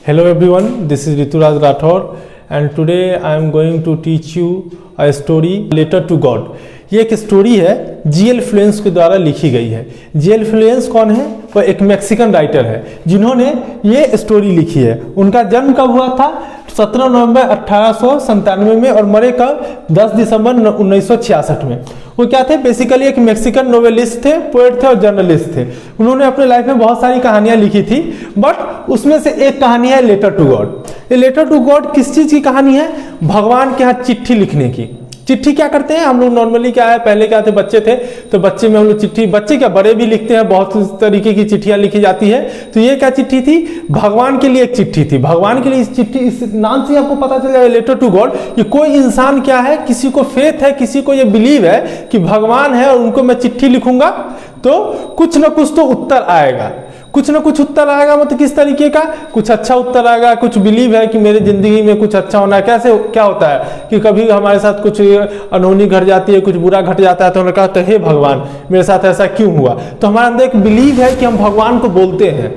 Hello everyone, this is Rituraj Rathore and today I am going to teach you a story Letter to God। ये एक story है GL. फ्लेंस के द्वारा लिखी गई है। जी.एल. फ्लेंस कौन है? वो एक मैक्सिकन राइटर है जिन्होंने ये स्टोरी लिखी है। उनका जन्म कब हुआ था? 17 नवंबर 1897 में और मरे कब? 10 दिसंबर 1966 में। वो क्या थे? बेसिकली एक मैक्सिकन नोवेलिस्ट थे, पोएट थे और जर्नलिस्ट थे। उन्होंने अपने लाइफ में बहुत सारी कहानियां लिखी थी, बट उसमें से एक कहानी है लेटर टू गॉड। ये लेटर टू गॉड किस चीज की कहानी है? भगवान के यहाँ चिट्ठी लिखने की। चिट्ठी क्या करते हैं हम लोग नॉर्मली? क्या है, पहले क्या थे, बच्चे थे तो बच्चे में हम लोग चिट्ठी, बच्चे क्या बड़े भी लिखते हैं, बहुत तरीके की चिट्ठियां लिखी जाती है। तो ये क्या चिट्ठी थी? भगवान के लिए एक चिट्ठी थी। भगवान के लिए इस चिट्ठी, इस नाम से आपको पता चल जाएगा लेटर टू गॉड। ये कोई इंसान क्या है, किसी को फेथ है, किसी को ये बिलीव है कि भगवान है और उनको मैं चिट्ठी लिखूंगा तो कुछ ना कुछ तो उत्तर आएगा। कुछ ना कुछ उत्तर आएगा मतलब किस तरीके का? कुछ अच्छा उत्तर आएगा। कुछ बिलीव है कि मेरी जिंदगी में कुछ अच्छा होना है। कैसे क्या होता है कि कभी हमारे साथ कुछ अनहोनी घट जाती है, कुछ बुरा घट जाता है तो उन्होंने कहा तो हे भगवान मेरे साथ ऐसा क्यों हुआ? तो हमारे अंदर एक बिलीव है कि हम भगवान को बोलते हैं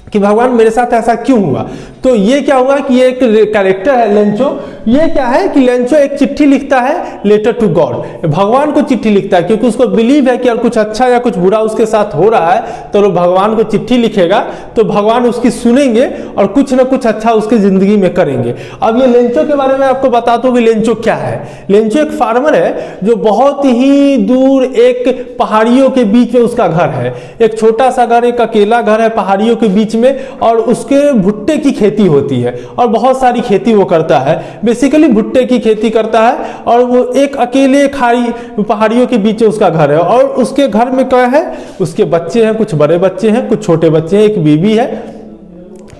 कि भगवान मेरे साथ ऐसा क्यों हुआ। तो ये क्या हुआ कि ये एक कैरेक्टर है लेंचो। ये क्या है कि लेंचो एक चिट्ठी लिखता है लेटर टू गॉड। भगवान को चिट्ठी लिखता है क्योंकि उसको बिलीव है कि अगर कुछ अच्छा या कुछ बुरा उसके साथ हो रहा है तो वो भगवान को चिट्ठी लिखेगा तो भगवान उसकी सुनेंगे और कुछ ना कुछ अच्छा उसकी जिंदगी में करेंगे। अब ये लेंचो के बारे में आपको बताता हूँ कि लेंचो क्या है। लेंचो एक फार्मर है जो बहुत ही दूर एक पहाड़ियों के बीच में उसका घर है। एक छोटा सा घर, एक अकेला घर है पहाड़ियों के बीच में, और उसके भुट्टे की खेती होती है और बहुत सारी खेती वो करता है। बेसिकली भुट्टे की खेती करता है और वो एक अकेले खाड़ी पहाड़ियों के बीच उसका घर है। और उसके घर में क्या है? उसके बच्चे हैं, कुछ बड़े बच्चे हैं, कुछ छोटे बच्चे हैं, एक बीवी है।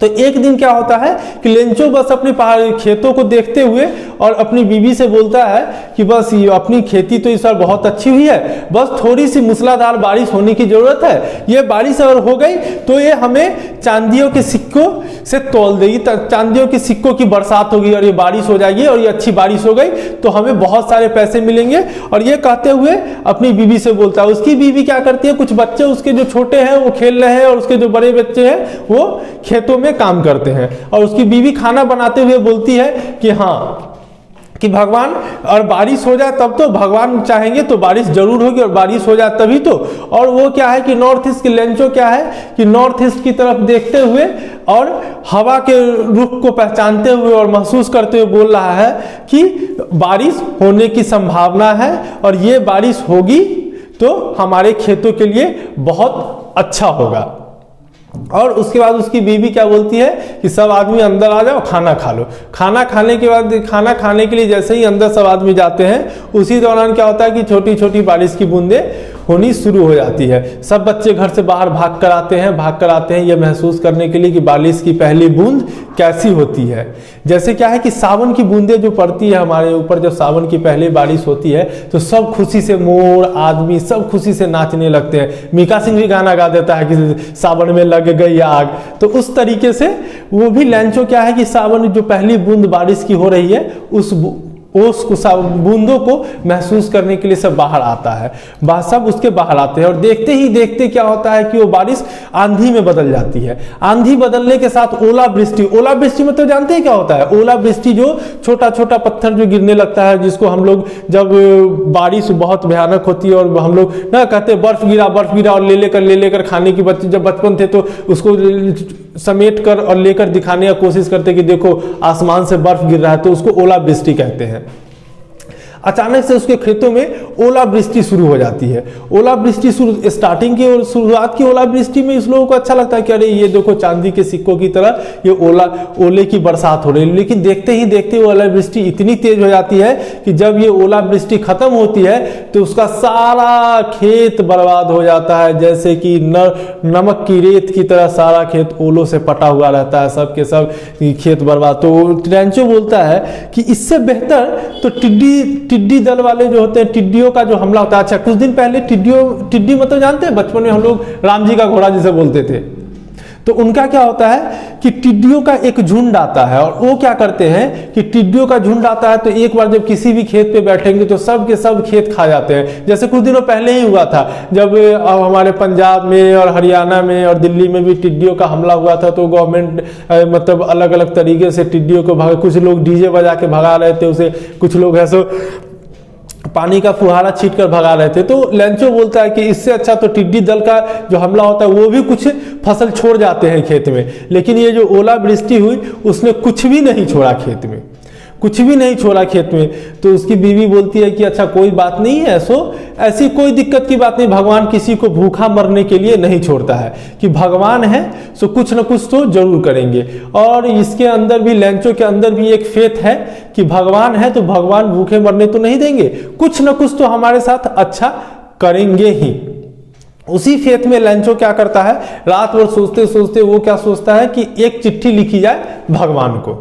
तो एक दिन क्या होता है कि लेंचो बस अपने पहाड़ी खेतों को देखते हुए और अपनी बीवी से बोलता है कि बस ये अपनी खेती तो इस बार बहुत अच्छी हुई है, बस थोड़ी सी मूसलाधार बारिश होने की जरूरत है। ये बारिश अगर हो गई तो ये हमें चांदियों के सिक्कों से तौल देगी, चांदियों के सिक्कों की बरसात होगी और ये बारिश हो जाएगी और ये अच्छी बारिश हो गई तो हमें बहुत सारे पैसे मिलेंगे। और ये कहते हुए अपनी बीवी से बोलता है। उसकी बीवी क्या करती है? कुछ बच्चे उसके जो छोटे हैं वो खेल रहे हैं और उसके जो बड़े बच्चे हैं वो खेतों में काम करते हैं। और उसकी बीवी खाना बनाते हुए बोलती है कि हाँ कि भगवान और बारिश हो जाए तब तो, भगवान चाहेंगे तो बारिश जरूर होगी और बारिश हो जाए तभी तो। और वो क्या है कि नॉर्थ ईस्ट की लेंचो क्या है कि नॉर्थ ईस्ट की तरफ देखते हुए और हवा के रुख को पहचानते हुए और महसूस करते हुए बोल रहा है कि बारिश होने की संभावना है और ये बारिश होगी तो हमारे खेतों के लिए बहुत अच्छा होगा। और उसके बाद उसकी बीवी क्या बोलती है कि सब आदमी अंदर आ जाओ, खाना खा लो। खाना खाने के बाद, खाना खाने के लिए जैसे ही अंदर सब आदमी जाते हैं उसी दौरान क्या होता है कि छोटी छोटी बारिश की बूंदें होनी शुरू हो जाती है। सब बच्चे घर से बाहर भाग कर आते हैं ये महसूस करने के लिए कि बारिश की पहली बूंद कैसी होती है। जैसे क्या है कि सावन की बूंदें जो पड़ती है हमारे ऊपर, जब सावन की पहली बारिश होती है तो सब खुशी से, मोर आदमी सब खुशी से नाचने लगते हैं। मीका सिंह भी गाना गा देता है कि सावन में लग गई आग। तो उस तरीके से वो भी लेंचो क्या है कि सावन जो पहली बूंद बारिश की हो रही है उस बूंदों को महसूस करने के लिए सब बाहर आता है। सब उसके बाहर आते हैं और देखते ही देखते क्या होता है कि वो बारिश आंधी में बदल जाती है। आंधी बदलने के साथ ओलावृष्टि। ओलावृष्टि में तो जानते हैं क्या होता है? ओलावृष्टि जो छोटा छोटा पत्थर जो गिरने लगता है, जिसको हम लोग जब बारिश बहुत भयानक होती है और हम लोग ना कहते बर्फ गिरा और ले लेकर खाने की, बच्चे जब बचपन थे तो उसको समेट कर और लेकर दिखाने की कोशिश करते कि देखो आसमान से बर्फ गिर रहा है, तो उसको ओलावृष्टि कहते हैं। अचानक से उसके खेतों में ओलावृष्टि शुरू हो जाती है। ओलावृष्टि स्टार्टिंग की और शुरुआत की ओलावृष्टि में इस लोगों को अच्छा लगता है कि अरे ये देखो चांदी के सिक्कों की तरह ये ओले की बरसात हो रही है। लेकिन देखते ही देखते ओलावृष्टि इतनी तेज हो जाती है कि जब ये ओलावृष्टि खत्म होती है तो उसका सारा खेत बर्बाद हो जाता है। जैसे कि नमक की रेत की तरह सारा खेत ओलों से पटा हुआ रहता है, सब के सब खेत बर्बाद। तो लेंचो बोलता है कि इससे बेहतर तो टिड्डी दल वाले जो होते हैं, टिड्डियों का जो हमला होता है। अच्छा, कुछ दिन पहले टिड्डी मतलब जानते हैं, बचपन में हम लोग राम जी का घोड़ा जिसे बोलते थे, तो उनका क्या होता है कि टिड्डियों का एक झुंड आता है, और वो क्या करते हैं कि टिड्डियों का झुंड आता है तो एक बार जब किसी भी खेत पे बैठेंगे तो सब के सब खेत खा जाते हैं। जैसे कुछ दिनों पहले ही हुआ था, जब हमारे पंजाब में और हरियाणा में और दिल्ली में भी टिड्डियों का हमला हुआ था, तो गवर्नमेंट मतलब अलग अलग तरीके से टिड्डियों को भगा, कुछ लोग डीजे बजा के भगा रहे थे उसे, कुछ लोग ऐसे पानी का फुहारा छीट कर भगा रहे थे। तो लेंचो बोलता है कि इससे अच्छा तो टिड्डी दल का जो हमला होता है वो भी कुछ फसल छोड़ जाते हैं खेत में, लेकिन ये जो ओलावृष्टि हुई उसने कुछ भी नहीं छोड़ा खेत में, कुछ भी नहीं छोड़ा खेत में। तो उसकी बीवी बोलती है कि अच्छा कोई बात नहीं है, सो ऐसी कोई दिक्कत की बात नहीं, भगवान किसी को भूखा मरने के लिए नहीं छोड़ता है, कि भगवान है सो कुछ ना कुछ तो जरूर करेंगे। और इसके अंदर भी, लेंचो के अंदर भी एक फेथ है कि भगवान है तो भगवान भूखे मरने तो नहीं देंगे, कुछ ना कुछ तो हमारे साथ अच्छा करेंगे ही। उसी फेथ में लेंचो क्या करता है, रात भर सोचते सोचते वो क्या सोचता है कि एक चिट्ठी लिखी जाए भगवान को।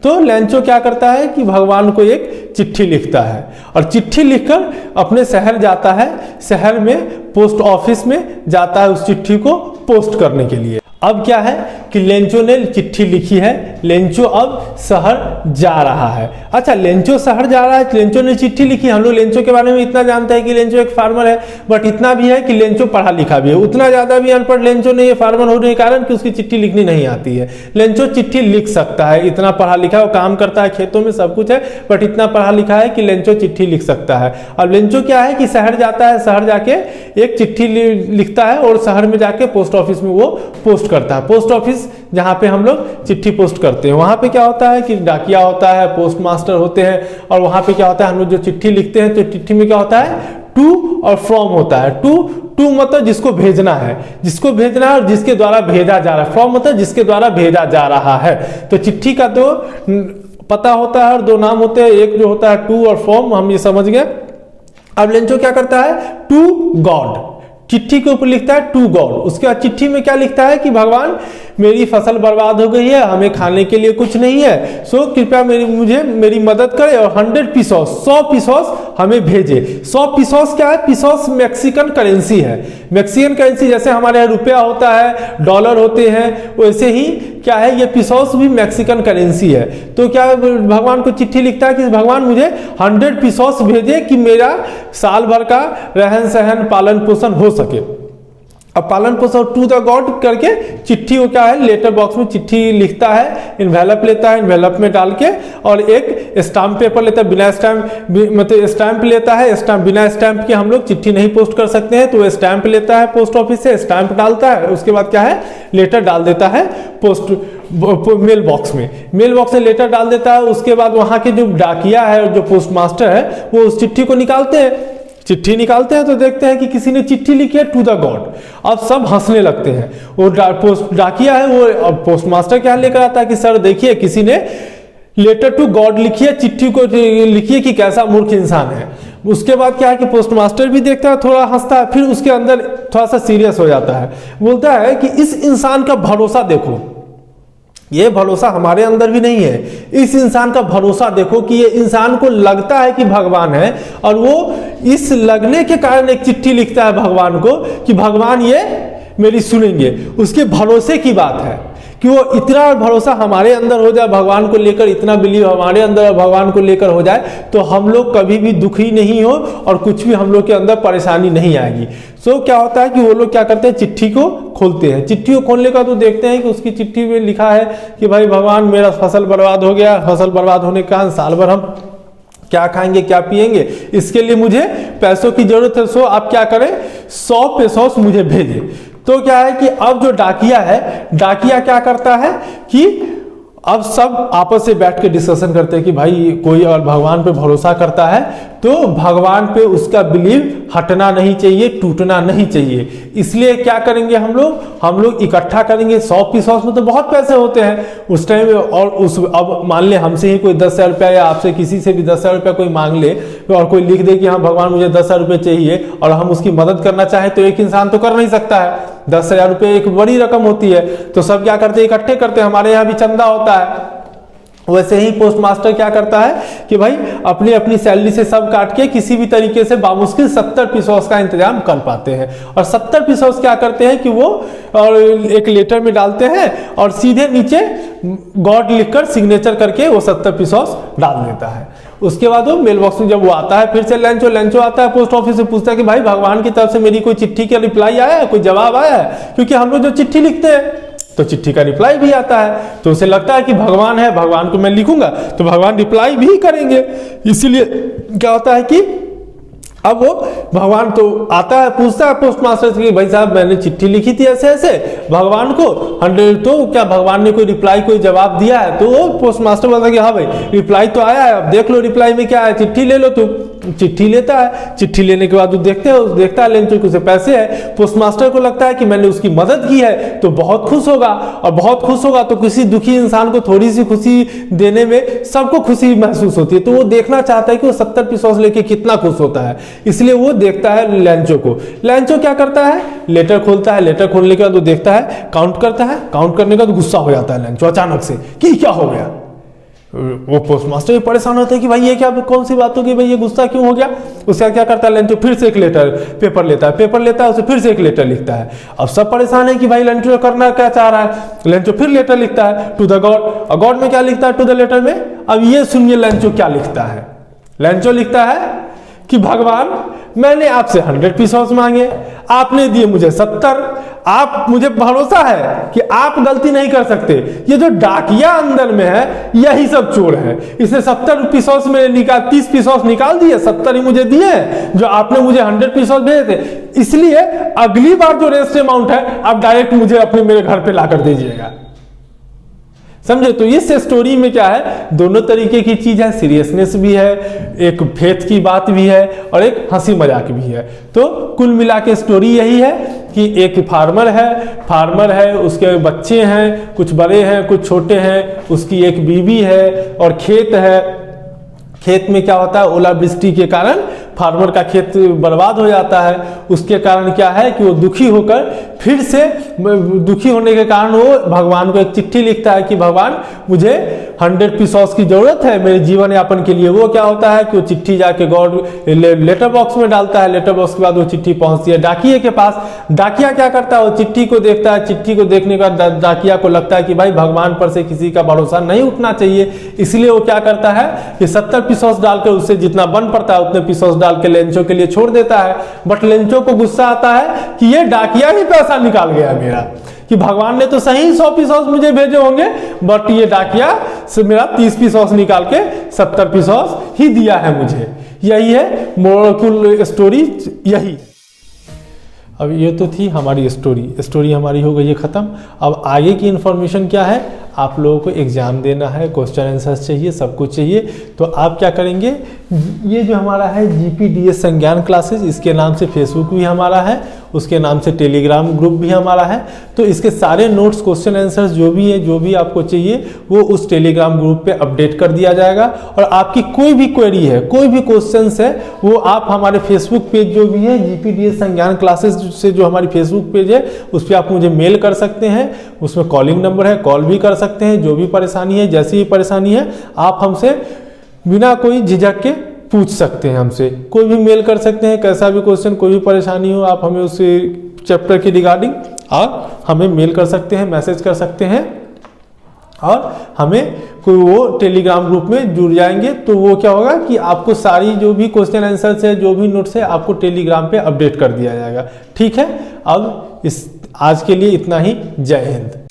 तो लेंचो क्या करता है कि भगवान को एक चिट्ठी लिखता है, और चिट्ठी लिखकर अपने शहर जाता है, शहर में पोस्ट ऑफिस में जाता है उस चिट्ठी को पोस्ट करने के लिए। अब क्या है कि लेंचो ने चिट्ठी लिखी है, लेंचो अब शहर जा रहा है। अच्छा, लेंचो शहर जा रहा है, लेंचो ने चिट्ठी लिखी। हम लोग लेंचो के बारे में इतना जानते हैं कि लेंचो एक फार्मर है, बट इतना भी है कि लेंचो पढ़ा लिखा भी है। उतना ज्यादा भी अनपढ़ लेंचो नहीं है फार्मर होने के कारण कि उसकी चिट्ठी लिखनी नहीं आती है। लेंचो चिट्ठी लिख सकता है, इतना पढ़ा लिखा है, वो काम करता है, खेतों में सब कुछ है, बट इतना पढ़ा लिखा है कि लेंचो चिट्ठी लिख सकता है। अब लेंचो क्या है कि शहर जाता है, शहर जाके एक चिट्ठी लिखता है और शहर में जाके पोस्ट ऑफिस में वो पोस्ट करता है। पोस्ट ऑफिस जहां पे हम लोग चिट्ठी पोस्ट करते हैं, वहां पे क्या होता है कि डाकिया होता है, पोस्ट मास्टर होते हैं, और वहां पे क्या होता है, हम लोग जो चिट्ठी लिखते हैं तो चिट्ठी में क्या होता है, टू और फ्रॉम होता है। टू मतलब जिसको भेजना है, जिसको भेजना है और जिसके द्वारा भेजा जा रहा है। फ्रॉम मतलब जिसके द्वारा भेजा जा रहा है। तो चिट्ठी का दो पता होता है और दो नाम होते हैं, एक जो होता है टू और फ्रॉम, हम ये समझ गए। अब लेंचो क्या करता है, टू गॉड, चिट्ठी के ऊपर लिखता है टू गॉड। उसके बाद चिट्ठी में क्या लिखता है कि भगवान मेरी फसल बर्बाद हो गई है, हमें खाने के लिए कुछ नहीं है, सो कृपया मेरी मदद करे और 100 पीसोस 100 पीसोस हमें भेजे। 100 पीसोस क्या है, पीसोस मैक्सिकन करेंसी है। मैक्सिकन करेंसी जैसे हमारे यहाँ रुपया होता है, डॉलर होते हैं, वैसे ही क्या है ये पीसोस भी मैक्सिकन करेंसी है। तो क्या भगवान को चिट्ठी लिखता है कि भगवान मुझे 100 पीसोस भेजे कि मेरा साल भर का रहन सहन पालन पोषण हो सके। अब पालन पोषण टू द गॉड करके चिट्ठी वो क्या है, लेटर बॉक्स में चिट्ठी लिखता है, इन्वेलप लेता है, इन्वेलप में डाल के और एक स्टाम्प पेपर लेता है, बिना स्टैम्प मतलब स्टैम्प लेता है, स्टैम्प बिना स्टैम्प के हम लोग चिट्ठी नहीं पोस्ट कर सकते हैं, तो वो स्टैम्प लेता है पोस्ट ऑफिस से, स्टैम्प डालता है, उसके बाद क्या है लेटर डाल देता है पोस्ट मेल बॉक्स में, मेल बॉक्स में लेटर डाल देता है। उसके बाद वहां के जो डाकिया है और जो पोस्ट मास्टर है वो उस चिट्ठी को निकालते हैं। चिट्ठी निकालते हैं तो देखते हैं कि किसी ने चिट्ठी लिखी है टू द गॉड। अब सब हंसने लगते हैं। वो डाकिया है वो, अब पोस्ट मास्टर क्या लेकर आता है कि सर देखिए किसी ने लेटर टू गॉड लिखी है, चिट्ठी को लिखिए कि कैसा मूर्ख इंसान है। उसके बाद क्या है कि पोस्ट मास्टर भी देखता है, थोड़ा हंसता है, फिर उसके अंदर थोड़ा सा सीरियस हो जाता है, बोलता है कि इस इंसान का भरोसा देखो, ये भरोसा हमारे अंदर भी नहीं है। इस इंसान का भरोसा देखो कि ये इंसान को लगता है कि भगवान है, और वो इस लगने के कारण एक चिट्ठी लिखता है भगवान को कि भगवान ये मेरी सुनेंगे। उसके भरोसे की बात है कि वो इतना भरोसा हमारे अंदर हो जाए, भगवान को लेकर इतना बिलीव हमारे अंदर भगवान को लेकर हो जाए, तो हम लोग कभी भी दुखी नहीं हो और कुछ भी हम लोग के अंदर परेशानी नहीं आएगी। सो क्या होता है कि वो लोग क्या करते हैं, चिट्ठी को खोलते हैं। चिट्ठी को खोलने का तो देखते हैं कि उसकी चिट्ठी में लिखा है कि भाई भगवान मेरा फसल बर्बाद हो गया, फसल बर्बाद होने के कारण साल भर हम क्या खाएंगे क्या पिएंगे, इसके लिए मुझे पैसों की जरूरत है, सो आप क्या करें 100 पेसोस मुझे भेजें। तो क्या है कि अब जो डाकिया है, डाकिया क्या करता है कि अब सब आपस से बैठ के डिस्कशन करते हैं कि भाई कोई और भगवान पे भरोसा करता है तो भगवान पे उसका बिलीव हटना नहीं चाहिए, टूटना नहीं चाहिए। इसलिए क्या करेंगे हम लोग इकट्ठा करेंगे। 100 पीसोस में तो बहुत पैसे होते हैं उस टाइम, और उस अब मान ले हमसे ही कोई 10,000 रुपया या आपसे किसी से भी 10,000 रुपया कोई मांग ले और कोई लिख दे कि हाँ भगवान मुझे 10,000 रुपये चाहिए, और हम उसकी मदद करना चाहें तो एक इंसान तो कर नहीं सकता है। 10,000 रुपये एक बड़ी रकम होती है, तो सब क्या करते हैं इकट्ठे करते हैं। हमारे यहाँ भी चंदा होता है, वैसे ही पोस्ट मास्टर क्या करता है कि भाई अपनी अपनी सैलरी से सब काट के किसी भी तरीके से बामुश्किल 70 पीसोस का इंतजाम कर पाते हैं। और 70 पीसोस क्या करते हैं कि वो और एक लेटर में डालते हैं और सीधे नीचे गॉड लिखकर सिग्नेचर करके वो 70 पीसोस डाल देता है। उसके बाद वो मेल बॉक्स में जब वो आता है, फिर से लंचो आता है पोस्ट ऑफिस से, पूछता है कि भाई भगवान की तरफ से मेरी कोई चिट्ठी का रिप्लाई आया है, कोई जवाब आया है? क्योंकि हम लोग जो चिट्ठी लिखते हैं तो चिट्ठी का रिप्लाई भी आता है, तो उसे लगता है कि भगवान है, भगवान को मैं लिखूंगा तो भगवान रिप्लाई भी करेंगे। इसीलिए क्या होता है कि अब वो भगवान तो आता है, पूछता है पोस्ट मास्टर से कि भाई साहब मैंने चिट्ठी लिखी थी ऐसे ऐसे भगवान को 100, तो क्या भगवान ने कोई रिप्लाई कोई जवाब दिया है? तो वो पोस्ट मास्टर बोलता है कि हाँ भाई रिप्लाई तो आया है, अब देख लो रिप्लाई में क्या है, चिट्ठी ले लो तुम। चिट्ठी लेता है, चिट्ठी लेने के बाद वो देखता है लेंचो के उसे पैसे है। पोस्ट मास्टर को लगता है कि मैंने उसकी मदद की है तो बहुत खुश होगा, और बहुत खुश होगा तो किसी दुखी इंसान को थोड़ी सी खुशी देने में सबको खुशी महसूस होती है, तो वो देखना चाहता है कि वो 70 पीसोस लेके कितना खुश होता है। इसलिए वो देखता है लैंचो को। लैंचो क्या करता है, लेटर खोलता है, लेटर खोलने के बाद वो देखता है, काउंट करता है, काउंट करने का तो गुस्सा हो जाता है लैंचो अचानक से कि क्या हो गया। वो पोस्ट मास्टर भी परेशान होता है कि भाई ये क्या, कौन सी बात होगी भाई, ये गुस्सा क्यों हो गया। उसका क्या करता है लैंचो, फिर से एक पेपर लेता है, उसे फिर से एक लेटर लिखता है। अब सब परेशान है कि भाई लैंचो करना क्या चाह रहा है। लैंचो फिर लेटर लिखता है टू द गॉड, और गॉड में क्या लिखता है टू द लेटर में। अब ये सुनिए लैंचो क्या लिखता है। लैंचो लिखता है कि भगवान मैंने आपसे 100 पीसोस मांगे, आपने दिए मुझे 70। आप मुझे भरोसा है कि आप गलती नहीं कर सकते। ये जो डाकिया अंदर में है यही सब चोर है। इसने 70 पीसोस में 30 पीसोस निकाल दिए, 70 ही मुझे दिए जो आपने मुझे 100 पीसोस भेजे थे। इसलिए अगली बार जो रेस्ट अमाउंट है आप डायरेक्ट मुझे अपने मेरे घर पे ला कर दीजिएगा। समझे? तो इस स्टोरी में क्या है, दोनों तरीके की चीज है, सीरियसनेस भी है, एक फेथ की बात भी है और एक हंसी मजाक भी है। तो कुल मिला के स्टोरी यही है कि एक फार्मर है, उसके बच्चे हैं, कुछ बड़े हैं कुछ छोटे हैं, उसकी एक बीवी है और खेत है। खेत में क्या होता है, ओलावृष्टि के कारण फार्मर का खेत बर्बाद हो जाता है। उसके कारण क्या है कि वो दुखी होकर फिर से दुखी होने के कारण वो भगवान को एक चिट्ठी लिखता है कि भगवान मुझे 100 पीसोस की जरूरत है मेरे जीवन यापन के लिए। वो क्या होता है कि वो चिट्ठी जाके गॉड लेटर बॉक्स में डालता है। लेटर बॉक्स के बाद वो चिट्ठी पहुंचती है डाकिये के पास। डाकिया क्या करता है, वो चिट्ठी को देखता है। चिट्ठी को देखने के बाद डाकिया को लगता है कि भाई भगवान पर से किसी का भरोसा नहीं उठना चाहिए, इसलिए वो क्या करता है कि 70 पीसोस डालकर उससे जितना बन पड़ता है उतने पीसोस डाल के लेंचो के लिए छोड़ देता है। बट लेंचो को गुस्सा आता है कि ये डाकिया ही पैसा निकाल गया मेरा, कि भगवान ने तो सही 100 पीसोस मुझे भेजे होंगे बट ये डाकिया से मेरा 30 पीसोस निकाल के 70 पीसोस ही दिया है मुझे। यही है मोरल स्टोरी, यही। अब ये तो थी हमारी स्टोरी हमारी हो गई है ख़त्म। अब आगे की इन्फॉर्मेशन क्या है, आप लोगों को एग्ज़ाम देना है, क्वेश्चन आंसर चाहिए, सब कुछ चाहिए। तो आप क्या करेंगे, ये जो हमारा है GPDS संज्ञान क्लासेस, इसके नाम से फेसबुक भी हमारा है, उसके नाम से टेलीग्राम ग्रुप भी हमारा है। तो इसके सारे नोट्स, क्वेश्चन आंसर्स जो भी है, जो भी आपको चाहिए वो उस टेलीग्राम ग्रुप पे अपडेट कर दिया जाएगा। और आपकी कोई भी क्वेरी है, कोई भी क्वेश्चंस है, वो आप हमारे फेसबुक पेज जो भी है GPDS संज्ञान क्लासेस से जो हमारी फेसबुक पेज है उस पर आप मुझे मेल कर सकते हैं। उसमें कॉलिंग नंबर है, कॉल भी कर सकते हैं। जो भी परेशानी है, जैसी भी परेशानी है, आप हमसे बिना कोई झिझक के पूछ सकते हैं। हमसे कोई भी मेल कर सकते हैं, कैसा भी क्वेश्चन, कोई भी परेशानी हो, आप हमें उस चैप्टर के रिगार्डिंग आप हमें मेल कर सकते हैं, मैसेज कर सकते हैं। और हमें कोई वो टेलीग्राम ग्रुप में जुड़ जाएंगे तो वो क्या होगा कि आपको सारी जो भी क्वेश्चन आंसर्स है, जो भी नोट्स है, आपको टेलीग्राम पे अपडेट कर दिया जाएगा। ठीक है, अब इस आज के लिए इतना ही। जय हिंद।